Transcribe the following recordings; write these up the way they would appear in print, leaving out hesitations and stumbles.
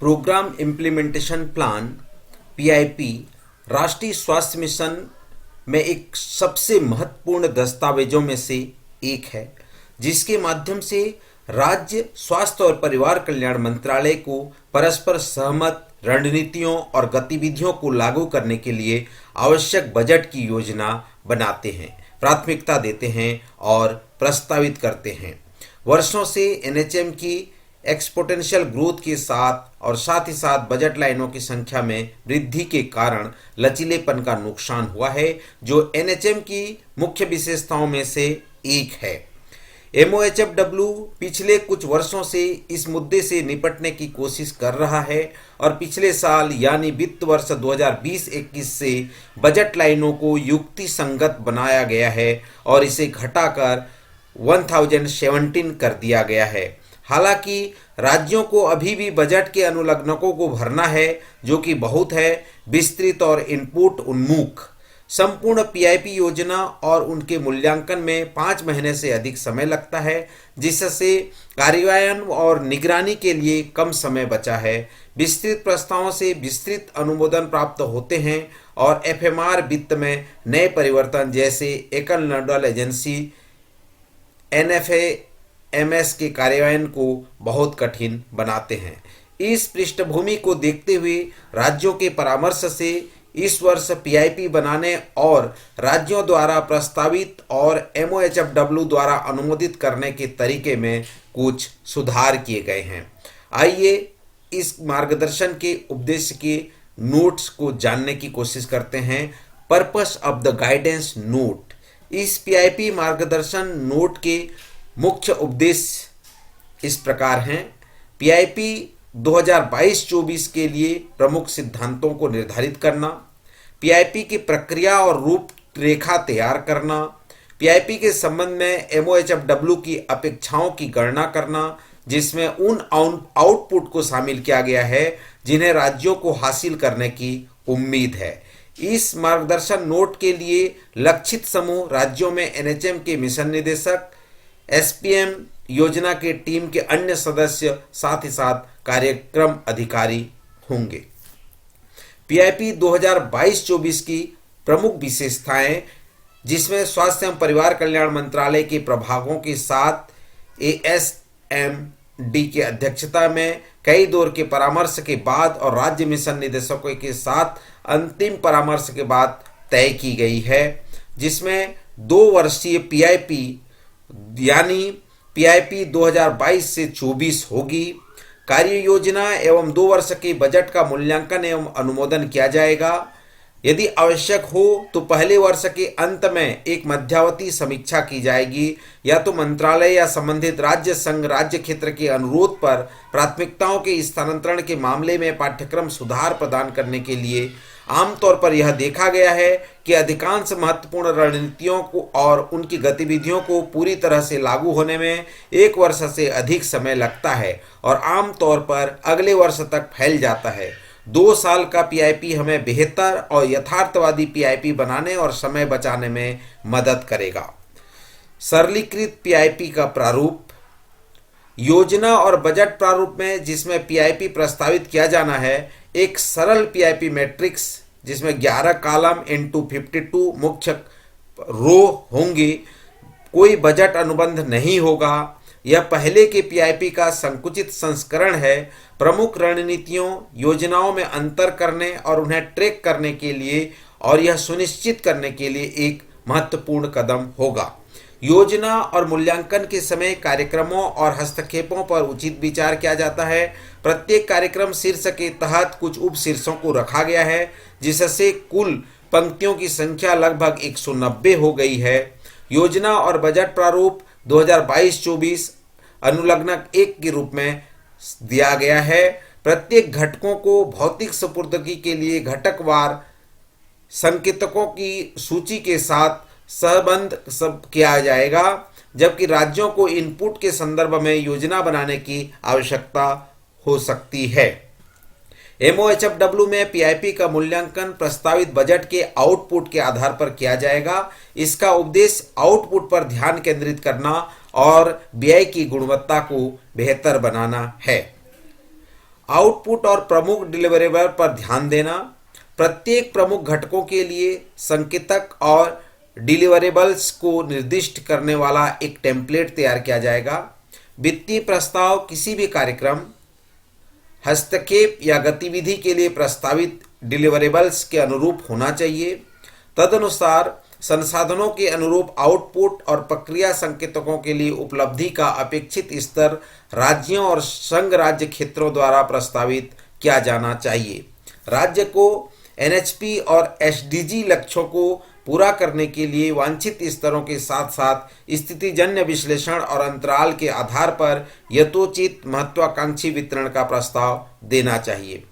Programme implementation plan PIP राष्ट्रीय स्वास्थ्य mission में एक सबसे महत्वपूर्ण दस्तावेजों में से एक है, जिसके माध्यम से राज्य स्वास्थ्य और परिवार कल्याण मंत्रालय को परस्पर सहमत रणनीतियों और गतिविधियों को लागू करने के लिए आवश्यक बजट की योजना बनाते हैं, प्राथमिकता देते हैं और प्रस्तावित करते हैं। वर्षों से एनएचएम की एक्सपोनेंशियल ग्रोथ के साथ और साथ ही साथ बजट लाइनों की संख्या में वृद्धि के कारण लचीलेपन का नुकसान हुआ है, जो एनएचएम की मुख्य विशेषताओं में से एक है। एमओएचएफडब्ल्यू पिछले कुछ वर्षों से इस मुद्दे से निपटने की कोशिश कर रहा है और पिछले साल यानी वित्त वर्ष 2020-21 से बजट लाइनों को युक्ति संगत बनाया गया है और इसे घटाकर 1017 कर दिया गया है। हालांकि राज्यों को अभी भी बजट के अनुलग्नकों को भरना है, जो कि बहुत है, विस्तृत और इनपुट उन्मुख। संपूर्ण पीआईपी योजना और उनके मूल्यांकन में 5 महीने से अधिक समय लगता है, जिससे कार्यान्वयन और निगरानी के लिए कम समय बचा है। विस्तृत प्रस्तावों से विस्तृत अनुमोदन प्राप्त होते हैं और एफएमआर वित्त में नए परिवर्तन जैसे एकल नोडल एजेंसी एनएफएएमएस के कार्यान्वयन को बहुत कठिन बनाते हैं। इस पृष्ठभूमि को देखते हुए राज्यों के परामर्श से इस वर्ष पीआईपी बनाने और राज्यों द्वारा प्रस्तावित और एमओएचएफडब्ल्यू द्वारा अनुमोदित करने के तरीके में कुछ सुधार किए गए हैं। आइए इस मार्गदर्शन के उद्देश्य के नोट्स को जानने की कोशिश करते हैं। Purpose of the guidance note. इस पीआईपी मार्गदर्शन नोट के मुख्य उद्देश्य इस प्रकार हैं। पीआईपी 2022-24 के लिए प्रमुख सिद्धांतों को निर्धारित करना, पीआईपी की प्रक्रिया और रूपरेखा तैयार करना, पीआईपी के संबंध में एमओएचएफडब्ल्यू की अपेक्षाओं की गणना करना, जिसमें उन आउटपुट को शामिल किया गया है जिन्हें राज्यों को हासिल करने की उम्मीद है। इस मार्गदर्शन नोट के लिए लक्षित समूह राज्यों में एनएचएम के मिशन निदेशक, एसपीएम योजना के टीम के अन्य सदस्य, साथ ही साथ कार्यक्रम अधिकारी होंगे। पीआईपी 2022-24 की प्रमुख विशेषताएं, जिसमें स्वास्थ्य एवं परिवार कल्याण मंत्रालय के प्रभागों के साथ एएसएमडी की अध्यक्षता में कई दौर के परामर्श के बाद और राज्य मिशन निदेशकों के साथ अंतिम परामर्श के बाद तय की गई है, जिसमें 2 वर्षीय पीआईपी यानी पीआईपी 2022 से 24 होगी। कार्य योजना एवं 2 वर्ष के बजट का मूल्यांकन एवं अनुमोदन किया जाएगा। यदि आवश्यक हो तो पहले वर्ष के अंत में एक मध्यावधि समीक्षा की जाएगी, या तो मंत्रालय या संबंधित राज्य संघ राज्य क्षेत्र के अनुरोध पर प्राथमिकताओं के स्थानांतरण के मामले में पाठ्यक्रम सुधार प्रदान करने के लिए। आमतौर पर यह देखा गया है कि अधिकांश महत्वपूर्ण रणनीतियों को और उनकी गतिविधियों को पूरी तरह से लागू होने में 1 वर्ष से अधिक समय लगता है और आमतौर पर अगले वर्ष तक फैल जाता है। 2 साल का पीआईपी हमें बेहतर और यथार्थवादी पीआईपी बनाने और समय बचाने में मदद करेगा। सरलीकृत पीआईपी का प्रारूप। योजना और बजट प्रारूप में, जिसमें पीआईपी प्रस्तावित किया जाना है, एक सरल पीआईपी मैट्रिक्स जिसमें 11 कॉलम × 52 मुख्य रो होंगे। कोई बजट अनुबंध नहीं होगा। यह पहले के पीआईपी का संकुचित संस्करण है। प्रमुख रणनीतियों योजनाओं में अंतर करने और उन्हें ट्रैक करने के लिए और यह सुनिश्चित करने के लिए एक महत्वपूर्ण कदम होगा। योजना और मूल्यांकन के समय कार्यक्रमों और हस्तक्षेपों पर उचित विचार किया जाता है। प्रत्येक कार्यक्रम शीर्ष के तहत कुछ उप शीर्षों को रखा गया है, जिससे कुल पंक्तियों की संख्या लगभग 190 हो गई है। योजना और बजट प्रारूप 2022-24 अनुलग्नक 1 के रूप में दिया गया है। प्रत्येक घटकों को भौतिक सुपुर्दगी के लिए घटकवार संकेतकों की सूची के साथ संबंध किया जाएगा, जबकि राज्यों को इनपुट के संदर्भ में योजना बनाने की आवश्यकता हो सकती है। एमओएचएफडब्ल्यू में पीआईपी का मूल्यांकन प्रस्तावित बजट के आउटपुट के आधार पर किया जाएगा। इसका उद्देश्य आउटपुट पर ध्यान केंद्रित करना और व्यय की गुणवत्ता को बेहतर बनाना है। आउटपुट और प्रमुख डिलीवरेबल पर ध्यान देना। प्रत्येक प्रमुख घटकों के लिए संकेतक और डिलीवरेबल्स को निर्दिष्ट करने वाला एक टेम्पलेट तैयार किया जाएगा। वित्तीय प्रस्ताव किसी भी कार्यक्रम, हस्तक्षेप या गतिविधि के लिए प्रस्तावित डिलीवरेबल्स के अनुरूप होना चाहिए। तदनुसार संसाधनों के अनुरूप आउटपुट और प्रक्रिया संकेतकों के लिए उपलब्धि का अपेक्षित स्तर राज्यों और संघ राज्य क्षेत्रों द्वारा प्रस्तावित किया जाना चाहिए। राज्य को एनएचपी और एसडीजी लक्ष्यों को पूरा करने के लिए वांछित स्तरों के साथ साथ स्थितिजन्य विश्लेषण और अंतराल के आधार पर यथोचित महत्वाकांक्षी वितरण का प्रस्ताव देना चाहिए।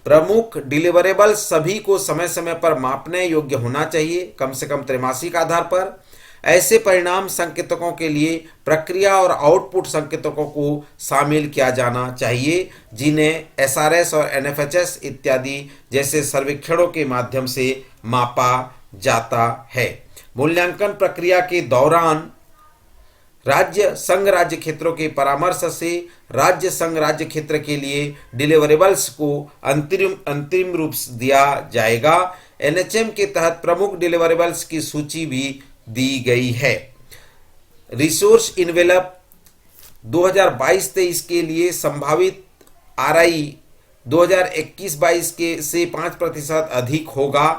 प्रमुख डिलीवरेबल सभी को समय समय पर मापने योग्य होना चाहिए, कम से कम त्रैमासिक आधार पर। ऐसे परिणाम संकेतकों के लिए प्रक्रिया और आउटपुट संकेतकों को शामिल किया जाना चाहिए, जिन्हें एसआरएस और एनएफएचएस इत्यादि जैसे सर्वेक्षणों के माध्यम से मापा जाता है। मूल्यांकन प्रक्रिया के दौरान राज्य संघ राज्य क्षेत्रों के परामर्श से राज्य संघ राज्य क्षेत्र के लिए डिलीवरेबल्स को अंतिम रूप दिया जाएगा। एनएचएम के तहत प्रमुख डिलीवरेबल्स की सूची भी दी गई है। रिसोर्स इन्वेलप 2022-23 के लिए संभावित आरआई 2021-22 के से 5% अधिक होगा।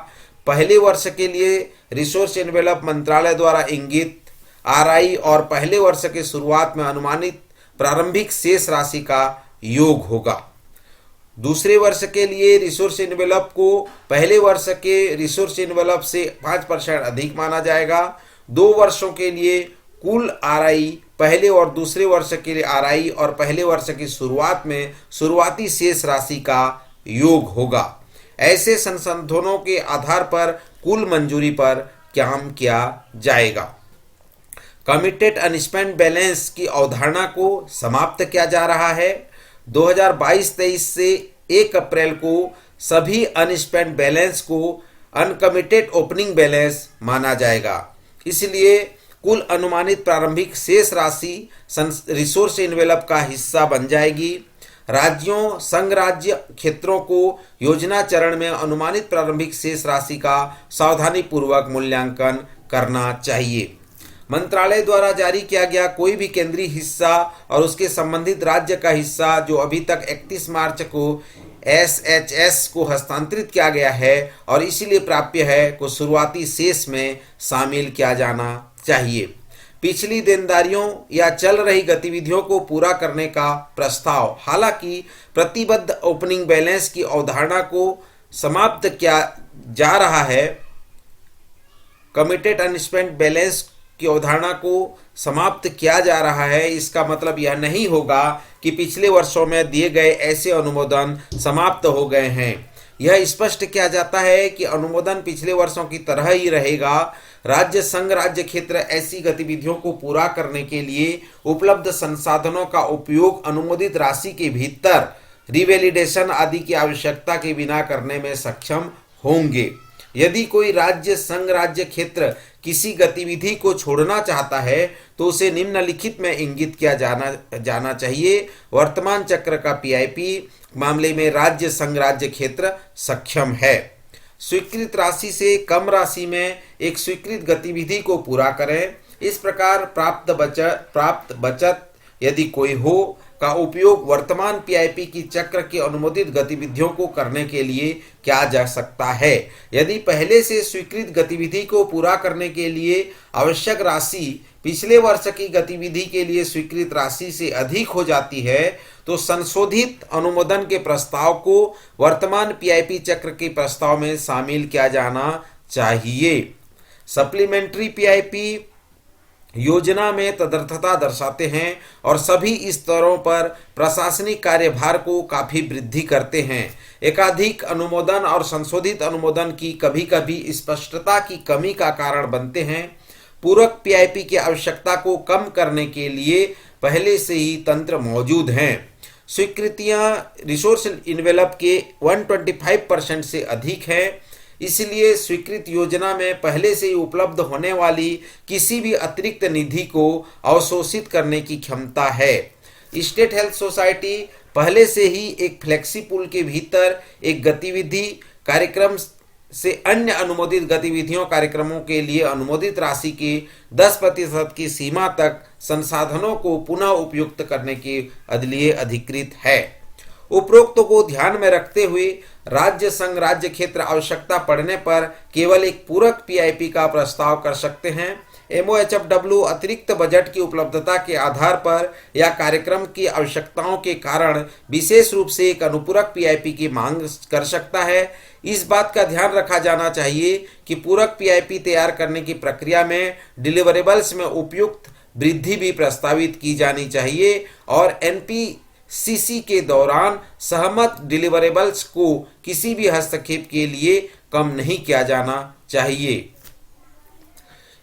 पहले वर्ष के लिए रिसोर्स इन्वेलप मंत्रालय द्वारा इंगित आरआई और पहले वर्ष के शुरुआत में अनुमानित प्रारंभिक शेष राशि का योग होगा। दूसरे वर्ष के लिए रिसोर्स इन्वेलप को पहले वर्ष के रिसोर्स इन्वेलप से 5% अधिक माना जाएगा। 2 वर्षों के लिए कुल आरआई पहले और दूसरे वर्ष के लिए आरआई और पहले वर्ष की शुरुआत में शुरुआती शेष राशि का योग होगा। ऐसे संशोधनों के आधार पर कुल मंजूरी पर काम किया जाएगा। कमिटेड अनस्पेंट बैलेंस की अवधारणा को समाप्त किया जा रहा है। 2022-23 से 1 अप्रैल को सभी अनस्पेंट बैलेंस को अनकमिटेड ओपनिंग बैलेंस माना जाएगा। इसलिए कुल अनुमानित प्रारंभिक शेष राशि रिसोर्स इन्वेलप का हिस्सा बन जाएगी। राज्यों संघ राज्य क्षेत्रों को योजना चरण में अनुमानित प्रारंभिक शेष राशि का सावधानी पूर्वक मूल्यांकन करना चाहिए। मंत्रालय द्वारा जारी किया गया कोई भी केंद्रीय हिस्सा और उसके संबंधित राज्य का हिस्सा जो अभी तक 31 मार्च को एसएचएस को हस्तांतरित किया गया है और इसीलिए प्राप्य है को शुरुआती शेष में शामिल किया जाना चाहिए। पिछली देनदारियों या चल रही गतिविधियों को पूरा करने का प्रस्ताव। हालांकि प्रतिबद्ध ओपनिंग बैलेंस की अवधारणा को समाप्त किया जा रहा है। कमिटेड अनस्पेंट बैलेंस की अवधारणा को समाप्त किया जा रहा है, इसका मतलब यह नहीं होगा कि पिछले वर्षों में दिए गए ऐसे अनुमोदन समाप्त हो गए हैं। यह स्पष्ट किया जाता है कि अनुमोदन पिछले वर्षों की तरह ही रहेगा। राज्य संघ राज्य क्षेत्र ऐसी गतिविधियों को पूरा करने के लिए उपलब्ध संसाधनों का उपयोग अनुमोदित राशि के भीतर रिवैलिडेशन आदि की आवश्यकता के बिना करने में सक्षम होंगे। यदि कोई राज्य संघ राज्य क्षेत्र किसी गतिविधि को छोड़ना चाहता है तो उसे निम्नलिखित में इंगित किया जाना चाहिए। वर्तमान चक्र का पीआईपी मामले में राज्य संघ राज्य क्षेत्र सक्षम है। स्वीकृत राशि से कम राशि में एक स्वीकृत गतिविधि को पूरा करें। इस प्रकार प्राप्त बचत यदि कोई हो का उपयोग वर्तमान पीआईपी की चक्र की अनुमोदित गतिविधियों को करने के लिए किया जा सकता है। यदि पहले से स्वीकृत गतिविधि को पूरा करने के लिए आवश्यक राशि पिछले वर्ष की गतिविधि के लिए स्वीकृत राशि से अधिक हो जाती है तो संशोधित अनुमोदन के प्रस्ताव को वर्तमान पीआईपी चक्र के प्रस्ताव में शामिल किया जाना चाहिए। सप्लीमेंट्री पीआईपी योजना में तदर्थता दर्शाते हैं और सभी स्तरों पर प्रशासनिक कार्यभार को काफी वृद्धि करते हैं। एकाधिक अनुमोदन और संशोधित अनुमोदन की कभी कभी स्पष्टता की कमी का कारण बनते हैं। पूरक पीआईपी की आवश्यकता को कम करने के लिए पहले से ही तंत्र मौजूद हैं। स्वीकृतियां रिसोर्स इन्वेलप के 125% से अधिक है। इसलिए स्वीकृत योजना में पहले से ही उपलब्ध होने वाली किसी भी अतिरिक्त निधि को अवशोषित करने की क्षमता है। स्टेट हेल्थ सोसाइटी पहले से ही एक फ्लेक्सी पूल के भीतर एक गतिविधि कार्यक्रम से अन्य अनुमोदित गतिविधियों कार्यक्रमों के लिए अनुमोदित राशि की 10% की सीमा तक संसाधनों को पुनः उपयुक्त करने के लिए अधिकृत है। उपरोक्त को ध्यान में रखते हुए राज्य संघ राज्य क्षेत्र आवश्यकता पड़ने पर केवल एक पूरक पीआईपी का प्रस्ताव कर सकते हैं। एमओएचएफडब्ल्यू अतिरिक्त बजट की उपलब्धता के आधार पर या कार्यक्रम की आवश्यकताओं के कारण विशेष रूप से एक अनुपूरक पीआईपी की मांग कर सकता है। इस बात का ध्यान रखा जाना चाहिए कि पूरक पीआईपी तैयार करने की प्रक्रिया में डिलीवरेबल्स में उपयुक्त वृद्धि भी प्रस्तावित की जानी चाहिए और एनपीसीसी के दौरान सहमत डिलीवरेबल्स को किसी भी हस्तक्षेप के लिए कम नहीं किया जाना चाहिए।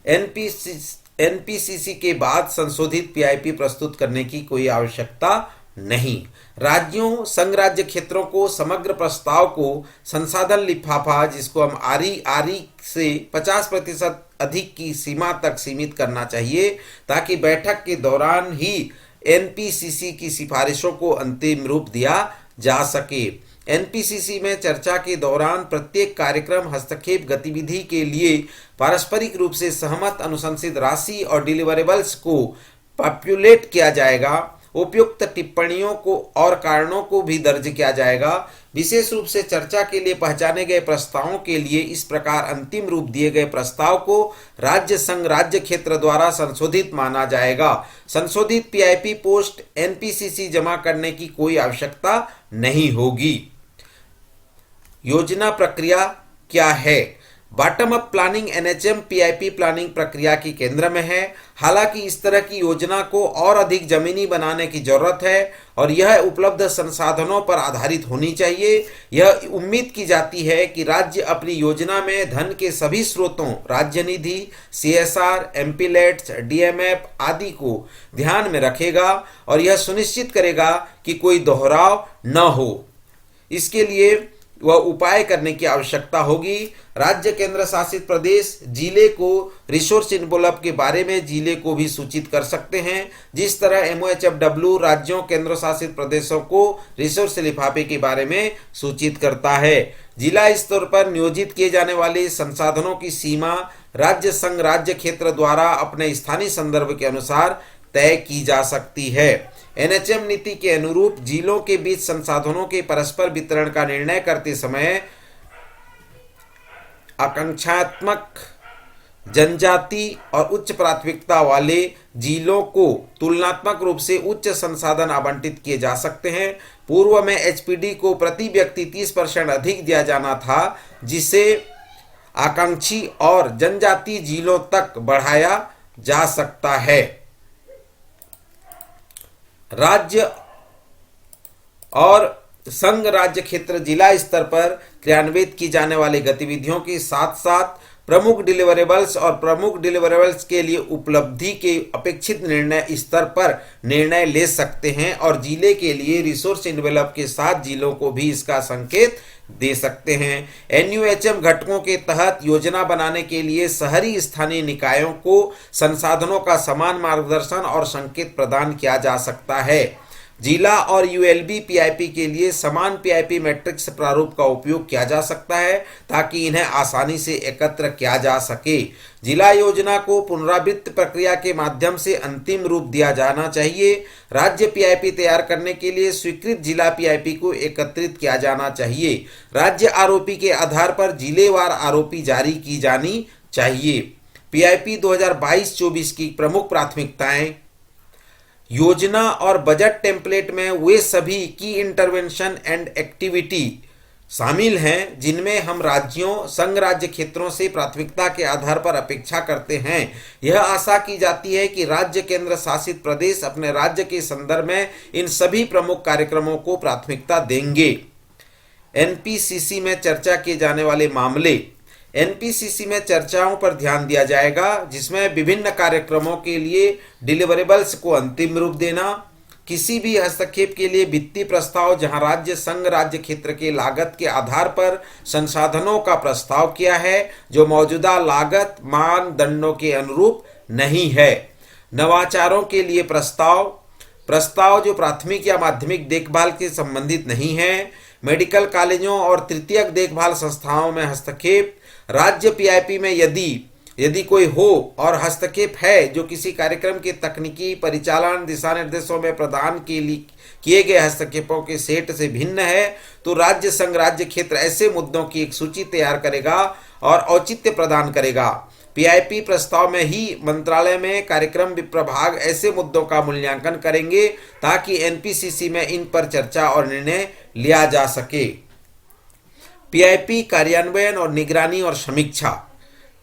एनपीसीसी के बाद संशोधित पीआईपी प्रस्तुत करने की कोई आवश्यकता नहीं। राज्यों संघ राज्य क्षेत्रों को समग्र प्रस्ताव को संसाधन लिफाफा जिसको हम आरई से 50% अधिक की सीमा तक सीमित करना चाहिए ताकि बैठक के दौरान ही एनपीसीसी की सिफारिशों को अंतिम रूप दिया जा सके। एनपीसीसी में चर्चा के दौरान प्रत्येक कार्यक्रम हस्तक्षेप गतिविधि के लिए पारस्परिक रूप से सहमत अनुशंसित राशि और डिलीवरेबल्स को पॉपुलेट किया जाएगा। उपयुक्त टिप्पणियों को और कारणों को भी दर्ज किया जाएगा। विशेष रूप से चर्चा के लिए पहचाने गए प्रस्तावों के लिए इस प्रकार अंतिम रूप दिए गए प्रस्ताव को राज्य संघ राज्य क्षेत्र द्वारा संशोधित माना जाएगा। संशोधित पीआईपी पोस्ट एनपीसीसी जमा करने की कोई आवश्यकता नहीं होगी। योजना प्रक्रिया क्या है? Bottom up planning NHM PIP planning प्रक्रिया की केंद्र में है। हालांकि इस तरह की योजना को और अधिक जमीनी बनाने की जरूरत है और यह उपलब्ध संसाधनों पर आधारित होनी चाहिए। यह उम्मीद की जाती है कि राज्य अपनी योजना में धन के सभी स्रोतों राज्य निधि, सीएसआर, एमपीलेट्स, डीएमएफ आदि को ध्यान में रखेगा और यह सुनिश्चित करेगा कि कोई दोहराव न हो। इसके लिए वह उपाय करने की आवश्यकता होगी। राज्य केंद्र शासित प्रदेश जिले को रिसोर्स इन्वॉल्व के बारे में जिले को भी सूचित कर सकते हैं, जिस तरह एमओएचएफडब्ल्यू राज्यों केंद्र शासित प्रदेशों को रिसोर्स लिफाफे के बारे में सूचित करता है। जिला स्तर पर नियोजित किए जाने वाले संसाधनों की सीमा राज्य संघ राज्य क्षेत्र द्वारा अपने स्थानीय संदर्भ के अनुसार तय की जा सकती है। एनएचएम नीति के अनुरूप जिलों के बीच संसाधनों के परस्पर वितरण का निर्णय करते समय आकांक्षात्मक जनजाति और उच्च प्राथमिकता वाले जिलों को तुलनात्मक रूप से उच्च संसाधन आवंटित किए जा सकते हैं। पूर्व में एचपीडी को प्रति व्यक्ति 30% अधिक दिया जाना था, जिसे आकांक्षी और जनजाति जिलों तक बढ़ाया जा सकता है। राज्य और संघ राज्य क्षेत्र जिला स्तर पर क्रियान्वित की जाने वाली गतिविधियों के साथ साथ प्रमुख डिलीवरेबल्स और प्रमुख डिलीवरेबल्स के लिए उपलब्धि के अपेक्षित निर्णय स्तर पर निर्णय ले सकते हैं और जिले के लिए रिसोर्स इन्वेलप के साथ जिलों को भी इसका संकेत दे सकते हैं। एनयूएचएम घटकों के तहत योजना बनाने के लिए शहरी स्थानीय निकायों को संसाधनों का समान मार्गदर्शन और संकेत प्रदान किया जा सकता है। जिला और यूएलबी पीआईपी के लिए समान पीआईपी मैट्रिक्स प्रारूप का उपयोग किया जा सकता है ताकि इन्हें आसानी से एकत्र किया जा सके। जिला योजना को पुनरावृत्त प्रक्रिया के माध्यम से अंतिम रूप दिया जाना चाहिए। राज्य पीआईपी तैयार करने के लिए स्वीकृत जिला पीआईपी को एकत्रित किया जाना चाहिए। राज्य आरओपी के आधार पर जिलेवार आरओपी जारी की जानी चाहिए। पीआईपी 2022-24 की प्रमुख प्राथमिकताएं योजना और बजट टेम्पलेट में वे सभी की इंटरवेंशन एंड एक्टिविटी शामिल हैं जिनमें हम राज्यों संघ राज्य क्षेत्रों से प्राथमिकता के आधार पर अपेक्षा करते हैं। यह आशा की जाती है कि राज्य केंद्र शासित प्रदेश अपने राज्य के संदर्भ में इन सभी प्रमुख कार्यक्रमों को प्राथमिकता देंगे। एनपीसीसी में चर्चा किए जाने वाले मामले। एनपीसीसी में चर्चाओं पर ध्यान दिया जाएगा जिसमें विभिन्न कार्यक्रमों के लिए डिलीवरेबल्स को अंतिम रूप देना, किसी भी हस्तक्षेप के लिए वित्तीय प्रस्ताव जहां राज्य संघ राज्य क्षेत्र के लागत के आधार पर संसाधनों का प्रस्ताव किया है जो मौजूदा लागत मानदंडों के अनुरूप नहीं है, नवाचारों के लिए प्रस्ताव, प्रस्ताव जो प्राथमिक या माध्यमिक देखभाल के संबंधित नहीं है, मेडिकल कॉलेजों और तृतीयक देखभाल संस्थाओं में हस्तक्षेप, राज्य पीआईपी में यदि कोई हो और हस्तक्षेप है जो किसी कार्यक्रम के तकनीकी परिचालन दिशा निर्देशों में प्रदान किए गए हस्तक्षेपों के सेट से भिन्न है, तो राज्य संघ राज्य क्षेत्र ऐसे मुद्दों की एक सूची तैयार करेगा और औचित्य प्रदान करेगा। पीआईपी प्रस्ताव में ही मंत्रालय में कार्यक्रम प्रभाग ऐसे मुद्दों का मूल्यांकन करेंगे ताकि एनपीसीसी में इन पर चर्चा और निर्णय लिया जा सके। पीआईपी कार्यान्वयन और निगरानी और समीक्षा।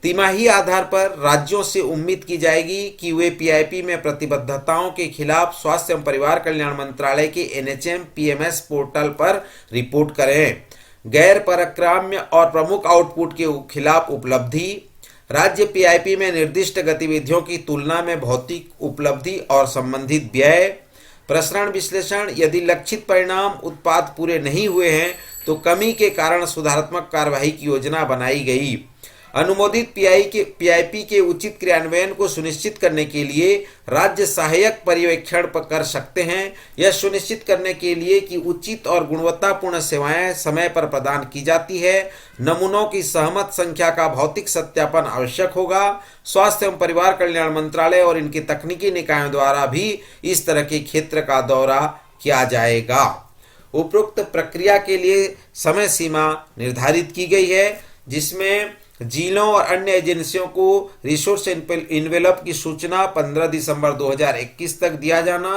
तिमाही आधार पर राज्यों से उम्मीद की जाएगी कि वे पीआईपी में प्रतिबद्धताओं के खिलाफ स्वास्थ्य एवं परिवार कल्याण मंत्रालय के एनएचएम पीएमएस पोर्टल पर रिपोर्ट करें। गैर परक्राम्य और प्रमुख आउटपुट के खिलाफ उपलब्धि। राज्य पीआईपी में निर्दिष्ट गतिविधियों की तुलना में भौतिक उपलब्धि और संबंधित व्यय। प्रसरण विश्लेषण। यदि लक्षित परिणाम उत्पाद पूरे नहीं हुए हैं तो कमी के कारण सुधारात्मक कार्यवाही की योजना बनाई गई। अनुमोदित पीआईपी के उचित क्रियान्वयन को सुनिश्चित करने के लिए राज्य सहायक पर्यवेक्षण कर सकते हैं। यह सुनिश्चित करने के लिए कि उचित और गुणवत्तापूर्ण सेवाएं समय पर प्रदान की जाती है। नमूनों की सहमत संख्या का भौतिक सत्यापन आवश्यक होगा। स्वास्थ्य एवं परिवार कल्याण मंत्रालय और इनके तकनीकी निकायों द्वारा भी इस तरह के क्षेत्र का दौरा किया जाएगा। उपरोक्त प्रक्रिया के लिए समय सीमा निर्धारित की गई है, जिसमें जिलों और अन्य एजेंसियों को रिसोर्स इन्वेलप की सूचना 15 दिसंबर 2021 तक दिया जाना।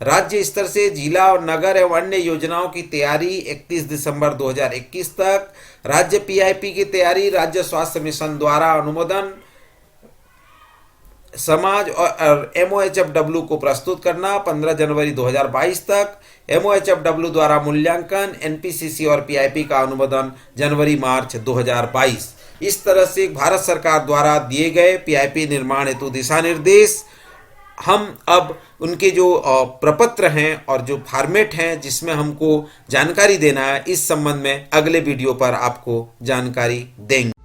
राज्य स्तर से जिला और नगर एवं अन्य योजनाओं की तैयारी 31 दिसंबर 2021 तक। राज्य पीआईपी की तैयारी राज्य स्वास्थ्य मिशन द्वारा अनुमोदन, समाज और एमओएचएफडब्ल्यू को प्रस्तुत करना 15 जनवरी 2022 तक। एमओएचएफडब्ल्यू द्वारा मूल्यांकन, एनपीसीसी और पीआईपी का अनुमोदन जनवरी-मार्च 2022। इस तरह से भारत सरकार द्वारा दिए गए पीआईपी निर्माण हेतु दिशा निर्देश। हम अब उनके जो प्रपत्र हैं और जो फॉर्मेट हैं जिसमें हमको जानकारी देना है, इस संबंध में अगले वीडियो पर आपको जानकारी देंगे।